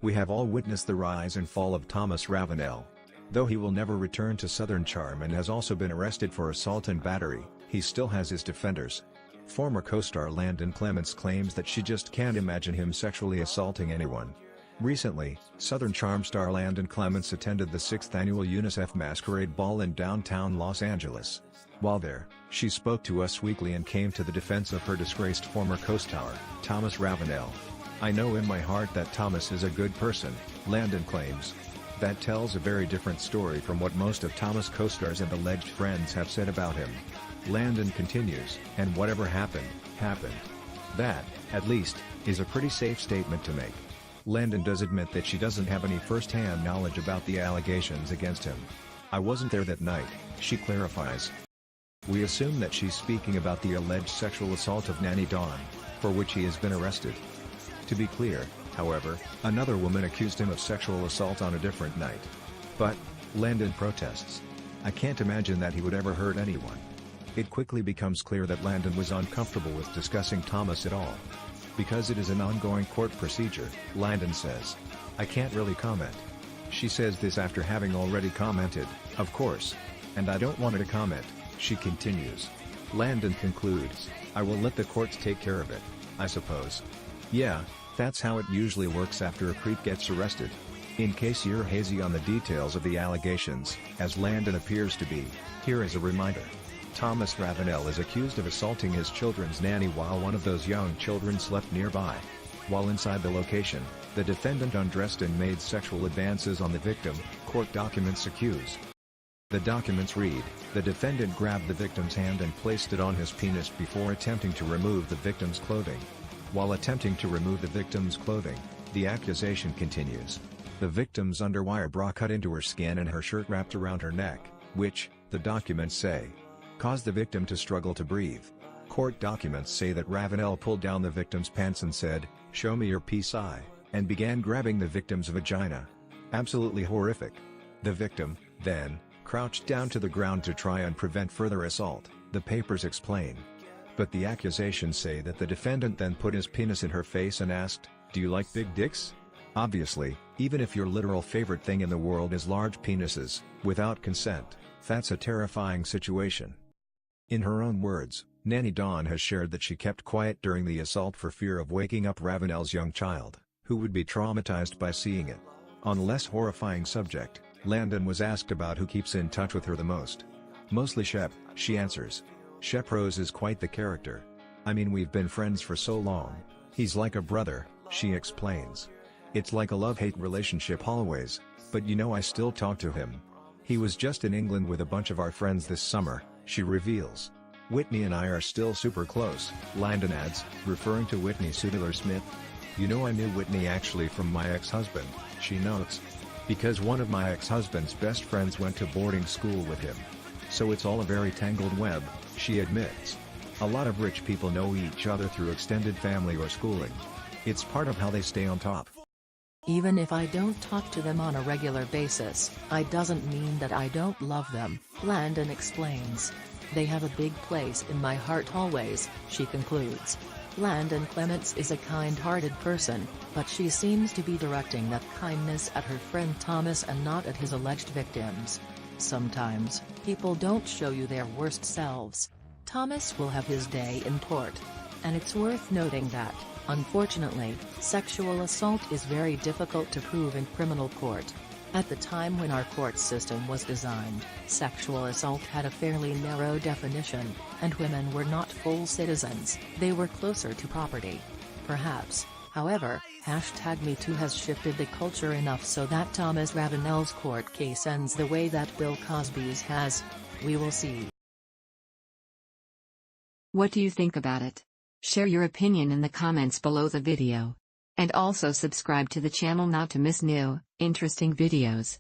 We have all witnessed the rise and fall of Thomas Ravenel. Though he will never return to Southern charm and has also been arrested for assault and battery, he still has his defenders. Former co-star Landon Clements claims that she just can't imagine him sexually assaulting anyone. Recently, Southern charm star Landon Clements attended the 6th annual UNICEF Masquerade ball in downtown Los Angeles. While there, she spoke to Us Weekly and came to the defense of her disgraced former co-star, Thomas Ravenel. "I know in my heart that Thomas is a good person," Landon claims. That tells a very different story from what most of Thomas' co-stars and alleged friends have said about him. Landon continues, "And whatever happened, happened. That, at least, is a pretty safe statement to make." Landon does admit that she doesn't have any first-hand knowledge about the allegations against him. "I wasn't there that night," she clarifies. We assume that she's speaking about the alleged sexual assault of Nanny Dawn, for which he has been arrested. To be clear, however, another woman accused him of sexual assault on a different night. But, Landon protests. "I can't imagine that he would ever hurt anyone." It quickly becomes clear that Landon was uncomfortable with discussing Thomas at all. Because it is an ongoing court procedure, Landon says, "I can't really comment." She says this after having already commented, "Of course. And I don't want her to comment," she continues. Landon concludes, "I will let the courts take care of it, I suppose." Yeah, that's how it usually works after a creep gets arrested. In case you're hazy on the details of the allegations, as Landon appears to be, here is a reminder. Thomas Ravenel is accused of assaulting his children's nanny while one of those young children slept nearby. While inside the location, the defendant undressed and made sexual advances on the victim, court documents accuse. The documents read, "The defendant grabbed the victim's hand and placed it on his penis before attempting to remove the victim's clothing." While attempting to remove the victim's clothing, the accusation continues. The victim's underwire bra cut into her skin and her shirt wrapped around her neck, which, the documents say, caused the victim to struggle to breathe. Court documents say that Ravenel pulled down the victim's pants and said, "Show me your PSI," and began grabbing the victim's vagina. Absolutely horrific. The victim, then, crouched down to the ground to try and prevent further assault, the papers explain. But the accusations say that the defendant then put his penis in her face and asked, "Do you like big dicks?" Obviously, even if your literal favorite thing in the world is large penises, without consent, that's a terrifying situation. In her own words, Nanny Dawn has shared that she kept quiet during the assault for fear of waking up Ravenel's young child, who would be traumatized by seeing it. On a less horrifying subject, Landon was asked about who keeps in touch with her the most. "Mostly Shep," she answers. "Shep Rose is quite the character. I mean, we've been friends for so long. He's like a brother," she explains. "It's like a love-hate relationship always, but you know I still talk to him. He was just in England with a bunch of our friends this summer," she reveals. "Whitney and I are still super close," Landon adds, referring to Whitney Sudler-Smith. "You know, I knew Whitney actually from my ex-husband," she notes. "Because one of my ex-husband's best friends went to boarding school with him. So it's all a very tangled web," she admits. "A lot of rich people know each other through extended family or schooling. It's part of how they stay on top. Even if I don't talk to them on a regular basis, it doesn't mean that I don't love them," Landon explains. "They have a big place in my heart always," she concludes. Landon Clements is a kind-hearted person, but she seems to be directing that kindness at her friend Thomas and not at his alleged victims. Sometimes, people don't show you their worst selves. Thomas will have his day in court. And it's worth noting that, unfortunately, sexual assault is very difficult to prove in criminal court. At the time when our court system was designed, sexual assault had a fairly narrow definition, and women were not full citizens, they were closer to property. Perhaps, however, #MeToo has shifted the culture enough so that Thomas Ravenel's court case ends the way that Bill Cosby's has. We will see. What do you think about it? Share your opinion in the comments below the video. And also subscribe to the channel not to miss new, interesting videos.